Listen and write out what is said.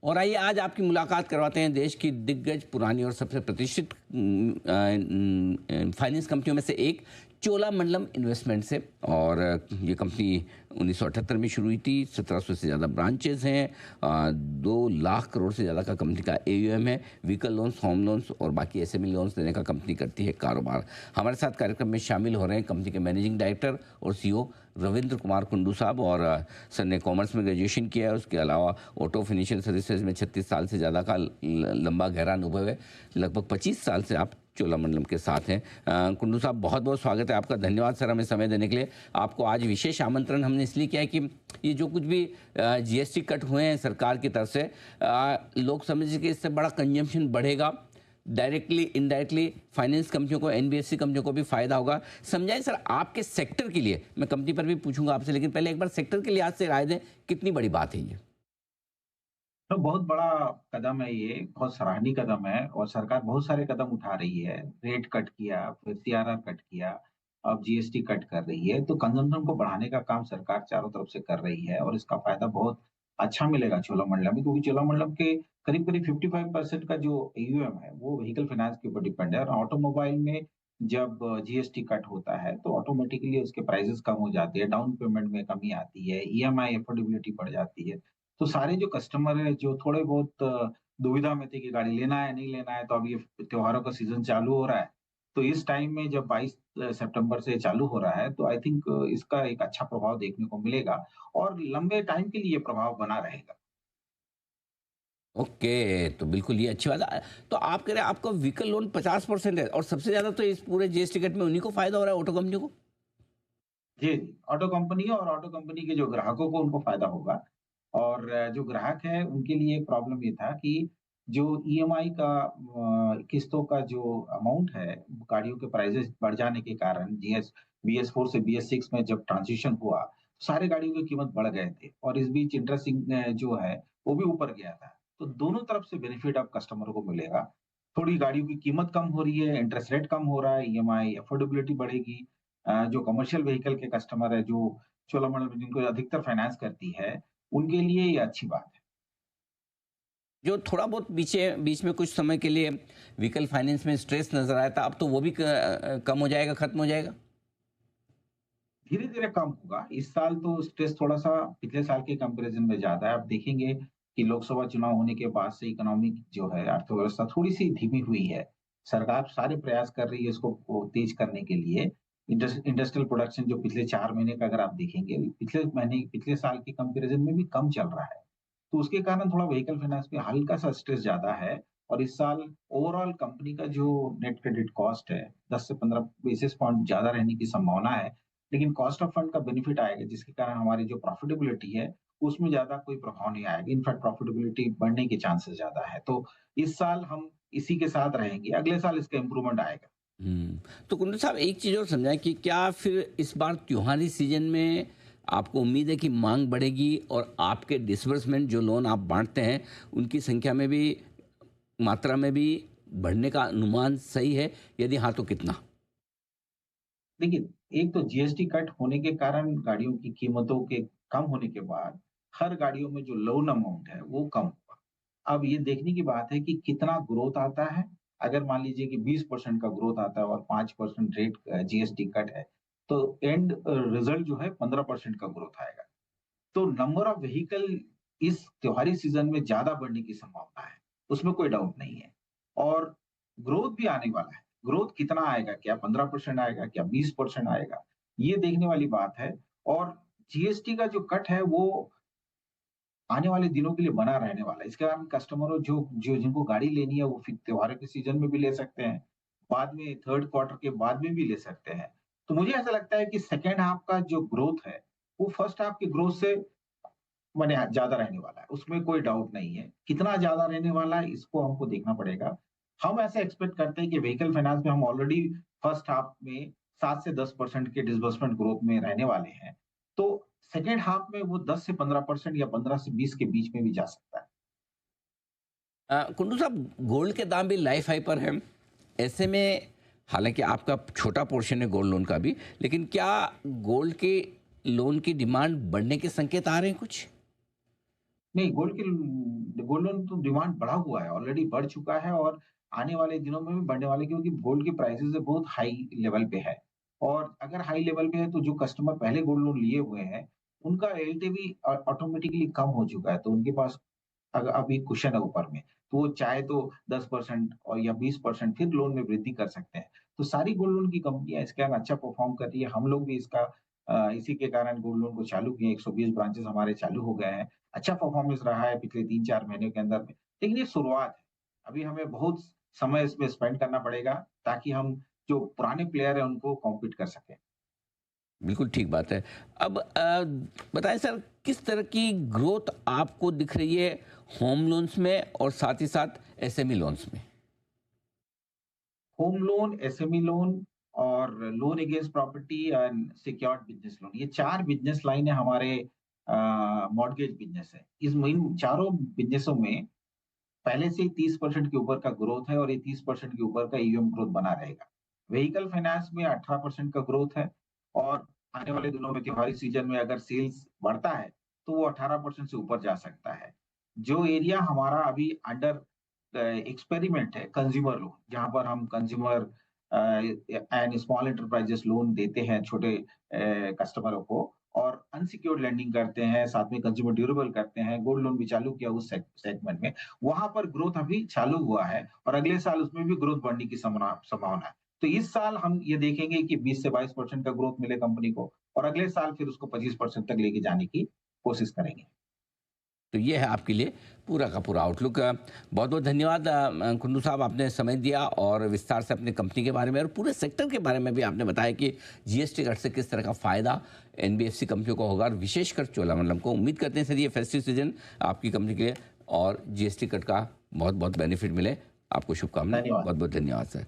और आइए आज आपकी मुलाकात करवाते हैं देश की दिग्गज पुरानी और सबसे प्रतिष्ठित फाइनेंस कंपनियों में से एक चोलामंडलम इन्वेस्टमेंट से। और ये कंपनी 1978 में शुरू हुई थी। 1700 से ज़्यादा ब्रांचेज हैं, 2 लाख करोड़ से ज़्यादा का कंपनी का AUM है। व्हीकल लोन्स, होम लोन्स और बाकी SME लोन्स देने का कंपनी करती है कारोबार। हमारे साथ कार्यक्रम में शामिल हो रहे हैं कंपनी के मैनेजिंग डायरेक्टर और CEO रविंद्र कुमार कुंडू साहब। और सर ने कॉमर्स में ग्रेजुएशन किया है। उसके अलावा ऑटो फाइनेंशियल सर्विसेज में 36 साल से ज़्यादा का लंबा गहरा अनुभव है। लगभग 25 साल से आप चोलामंडलम के साथ हैं। कुंडू साहब, बहुत बहुत स्वागत है आपका। धन्यवाद सर हमें समय देने के लिए। आपको आज विशेष आमंत्रण हमने इसलिए किया है कि ये जो कुछ भी GST कट हुए हैं सरकार की तरफ से, लोग समझे कि इससे बड़ा कंजम्पशन बढ़ेगा, डायरेक्टली इनडायरेक्टली फाइनेंस कंपनियों को, NBFC कंपनियों को भी फायदा होगा। समझाएं सर आपके सेक्टर के लिए। मैं कंपनी पर भी पूछूंगा आपसे, लेकिन पहले एक बार सेक्टर के लिहाज से राय दें, कितनी बड़ी बात है ये? तो बहुत बड़ा कदम है ये, बहुत सराहनीय कदम है और सरकार बहुत सारे कदम उठा रही है। रेट कट किया, फिर CRR कट किया, अब GST कट कर रही है। तो कंजम्पशन को बढ़ाने का काम सरकार चारों तरफ से कर रही है और इसका फायदा बहुत अच्छा मिलेगा चोलामंडलम में, क्योंकि चोलामंडलम के करीब-करीब 55% का जो AUM है, वो व्हीकल फाइनेंस के ऊपर डिपेंड है। और ऑटोमोबाइल में जब GST कट होता है, तो ऑटोमेटिकली उसके प्राइसेज़ कम हो जाते हैं, डाउन पेमेंट में कमी आती है, EMI अफोर्डेबिलिटी बढ़ जाती है। तो सारे जो कस्टमर हैं, जो थोड़े बहुत दुविधा में थे कि गाड़ी लेना है, नहीं लेना है, तो अब ये त्योहारों का सीज़न चालू हो रहा है। तो इस टाइम में जब 22 सितंबर से चालू हो रहा है, तो आई थिंक इसका एक अच्छा प्रभाव देखने को मिलेगा और लंबे टाइम के लिए ये प्रभाव बना रहेगा। ओके, तो बिल्कुल ये अच्छी बात है। तो आप कह रहे हैं आपका व्हीकल लोन 50% है और सबसे ज़्यादा तो इस पूरे GST कट में उन्हीं को फायदा हो रहा है, ऑटो कंपनियों को? जी, जी। ऑटो कंपनी और ऑटो कंपनी के जो ग्राहकों को उनको फ़ायदा होगा और जो ग्राहक हैं उनके लिए प्रॉब्लम ये था कि जो EMI का किस्तों का जो अमाउंट है, गाड़ियों के प्राइसेज़ बढ़ जाने के कारण BS4 से BS6 में जब ट्रांज़िशन हुआ, सारे गाड़ियों की कीमत बढ़ गए थे और इस बीच इंटरेस्ट जो है वो भी ऊपर गया था। तो दोनों तरफ से बेनिफिट अब कस्टमर को मिलेगा। थोड़ी गाड़ियों की कीमत कम हो रही है, इंटरेस्ट रेट कम हो रहा है, EMI अफोर्डेबिलिटी बढ़ेगी। जो कमर्शियल व्हीकल के कस्टमर है, जो चोलामंडलम जिनको अधिकतर फाइनेंस करती है, उनके लिए ये अच्छी बात है। जो थोड़ा बहुत बीचे बीच में कुछ समय के लिए व्हीकल फाइनेंस में स्ट्रेस नज़र आया था, अब तो वो भी कम हो जाएगा, खत्म हो जाएगा? धीरे-धीरे कम होगा। इस साल तो स्ट्रेस थोड़ा-सा पिछले साल के कंपैरिज़न में ज़्यादा है। आप देखेंगे कि लोकसभा चुनाव होने के बाद से इकोनॉमिक जो है अर्थव्यवस्था थोड़ी-सी धीमी हुई है। सरकार सारे प्रयास कर रही है इसको तेज़ करने के लिए। इंडस्ट्रियल प्रोडक्शन जो पिछले 4 महीने का अगर आप देखेंगे, पिछले साल के कंपैरिज़न में भी कम चल रहा है। तो उसके कारण थोड़ा व्हीकल फाइनेंस पे हल्का-सा स्ट्रेस ज़्यादा है और इस साल ओवरऑल कंपनी का जो नेट क्रेडिट कॉस्ट है, 10 से 15 बेसिस पॉइंट ज़्यादा रहने की संभावना है। लेकिन कॉस्ट ऑफ फंड का बेनिफिट आएगा, जिसके कारण हमारी जो प्रॉफिटेबिलिटी है, उसमें ज़्यादा कोई प्रभाव नहीं आएगा। इनफैक्ट प्रॉफिटेबिलिटी बढ़ने के चांसेस ज़्यादा है। तो इस साल हम इसी के साथ रहेंगे, अगले साल इसका इम्प्रूवमेंट आएगा। तो कुंडू साहब, एक चीज़ और समझाएं कि क्या फिर इस बार त्योहारी सीजन में आपको उम्मीद है कि मांग बढ़ेगी और आपके डिसबर्समेंट जो लोन आप बांटते हैं उनकी संख्या में भी, मात्रा में भी बढ़ने का अनुमान सही है? यदि हाँ तो कितना? देखिए, एक तो GST कट होने के कारण गाड़ियों की कीमतों के कम होने के बाद, हर गाड़ियों में जो लोन अमाउंट है, वो कम हुआ। अब ये देखने की बात है कि कितना ग्रोथ आता है। अगर मान लीजिए कि 20% का ग्रोथ आता है और 5% रेट GST कट है, तो एंड रिजल्ट जो है 15% का ग्रोथ आएगा। तो नंबर ऑफ व्हीकल इस त्योहारी सीज़न में ज़्यादा बढ़ने की संभावना है, उसमें कोई डाउट नहीं है। और ग्रोथ भी आने वाला है। ग्रोथ कितना आएगा? क्या 15% आएगा? क्या 20% आएगा? ये देखने वाली बात है और GST का जो कट है वो आने वाले दिनों के लिए बना रहने वाला है। इसके कारण कस्टमरों जो जो जिनको गाड़ी लेनी है वो फिर त्योहारों के सीज़न में भी ले सकते हैं। बाद में 3rd क्वार्टर के बाद में भी ले सकते हैं। तो मुझे ऐसा लगता है कि सेकंड हाल्फ का जो ग्रोथ है, वो फर्स्ट हाल्फ की ग्रोथ से माने ज़्यादा रहने वाला है, उसमें कोई डाउट नहीं है। कितना ज़्यादा रहने वाला है, इसको हमको देखना पड़ेगा। हम ऐसे एक्सपेक्ट करते हैं कि व्हीकल फाइनेंस में हम ऑलरेडी फर्स्ट हाल्फ में 7 से 10% के डिसबर्समेंट ग्रोथ में रहने वाले हैं। तो सेकंड हाल्फ में वो 10 से 15% या 15 से 20 के बीच में भी जा सकता है। कुंडू साहब, गोल्ड के दाम भी लाइफ हाई पर हैं। ऐसे में हालांकि आपका छोटा पोर्शन है गोल्ड लोन का भी, लेकिन क्या गोल्ड के लोन की डिमांड बढ़ने के संकेत आ रहे हैं कुछ? नहीं, गोल्ड लोन तो डिमांड बढ़ा हुआ है, ऑलरेडी बढ़ चुका है और आने वाले दिनों में भी बढ़ने वाले, क्योंकि गोल्ड की प्राइसेज़ बहुत हाई लेवल पे है। और अगर हाई लेवल पे है तो जो कस्टमर पहले गोल्ड लोन लिए हुए हैं, उनका एलटीवी ऑटोमेटिकली कम हो चुका है, तो उनके पास अभी कुशन है ऊपर में, तो वो चाहे तो 10% और या 20% फिर लोन में वृद्धि कर सकते हैं। तो सारी गोल्ड लोन की कंपनियाँ इसके कारण अच्छा परफ़ॉर्म कर रही है। हम लोग भी इसी के कारण गोल्ड लोन को चालू किए, 120 ब्रांचेज़ हमारे चालू हो गए हैं। अच्छा परफ़ॉर्मेंस रहा है पिछले 3-4 महीने के अंदर में। लेकिन ये शुरुआत है। अभी हमें बहुत समय इसमें स्पेंड करना पड़ेगा, ताकि हम जो पुराने प्लेयर हैं उनको कॉम्पीट कर सकें। बिल्कुल ठीक बात है। अब बताएँ सर, किस तरह की ग्रोथ आपको दिख रही है होम लोन्स में और साथ ही साथ एसएमई लोन्स में? होम लोन, एसएमई लोन और loan against property and secured business loan, ये 4 बिज़नेस लाइन है हमारे मॉर्टगेज बिज़नेस है। इन चारों बिज़नेसों में पहले से ही 30% के ऊपर का ग्रोथ है और ये 30% के ऊपर का ईवीएम ग्रोथ बना रहेगा। व्हीकल फाइनेंस में 18% का ग्रोथ है और आने वाले दिनों में त्योहारी सीजन में अगर सेल्स बढ़ता है, तो वो 18% से ऊपर जा सकता है। जो एरिया हमारा अभी अंडर एक्सपेरिमेंट है, कंज्यूमर लोन, जहाँ पर हम consumer and small enterprises loan देते हैं छोटे कस्टमरों को और अनसिक्योर्ड लेंडिंग करते हैं, साथ में कंज्यूमर ड्यूरेबल करते हैं, गोल्ड लोन भी चालू किया उस सेगमेंट में। वहाँ पर ग्रोथ अभी चालू हुआ है और अगले साल उसमें भी ग्रोथ बढ़ने की संभावना है। तो इस साल हम ये देखेंगे कि 20 से 22% का ग्रोथ मिले कंपनी को और अगले साल फिर उसको 25% तक लेके जाने की कोशिश करेंगे। तो ये है आपके लिए पूरा का पूरा आउटलुक। बहुत-बहुत धन्यवाद कुंदू साहब, आपने समय दिया और विस्तार से अपनी कंपनी के बारे में और पूरे सेक्टर के बारे में भी आपने बताया कि जीएसटी कट से किस तरह का फ़ायदा एनबीएफसी कंपनियों को होगा और विशेषकर चोलामंडलम को। उम्मीद करते हैं सर ये फेस्टिव सीज़न आपकी कंपनी के लिए और जीएसटी कट का बहुत-बहुत बेनिफिट मिले। आपको शुभकामनाएँ। धन्यवाद। बहुत-बहुत धन्यवाद सर।